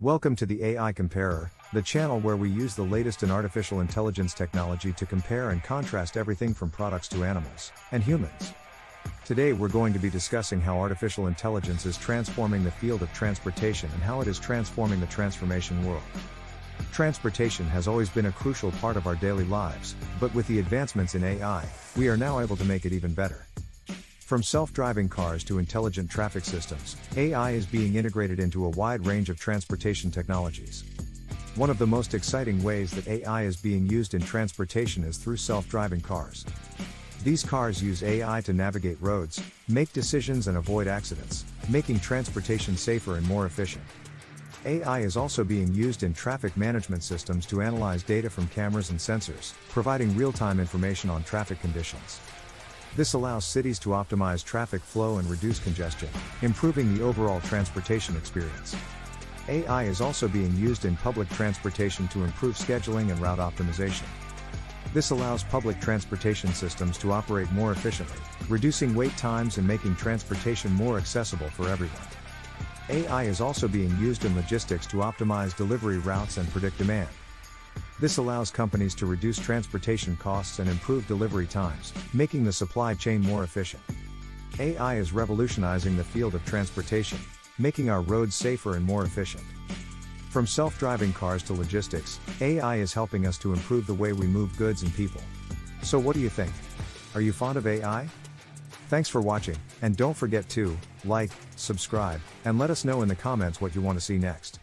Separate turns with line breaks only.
Welcome to the AI Comparer, the channel where we use the latest in artificial intelligence technology to compare and contrast everything from products to animals and humans. Today we're going to be discussing how artificial intelligence is transforming the field of transportation and how it is transforming the transformation world. Transportation has always been a crucial part of our daily lives, but with the advancements in AI, we are now able to make it even better. From self-driving cars to intelligent traffic systems, AI is being integrated into a wide range of transportation technologies. One of the most exciting ways that AI is being used in transportation is through self-driving cars. These cars use AI to navigate roads, make decisions and avoid accidents, making transportation safer and more efficient. AI is also being used in traffic management systems to analyze data from cameras and sensors, providing real-time information on traffic conditions. This allows cities to optimize traffic flow and reduce congestion, improving the overall transportation experience. AI is also being used in public transportation to improve scheduling and route optimization. This allows public transportation systems to operate more efficiently, reducing wait times and making transportation more accessible for everyone. AI is also being used in logistics to optimize delivery routes and predict demand. This allows companies to reduce transportation costs and improve delivery times, making the supply chain more efficient. AI is revolutionizing the field of transportation, making our roads safer and more efficient. From self-driving cars to logistics, AI is helping us to improve the way we move goods and people. So what do you think? Are you fond of AI? Thanks for watching, and don't forget to like, subscribe, and let us know in the comments what you want to see next.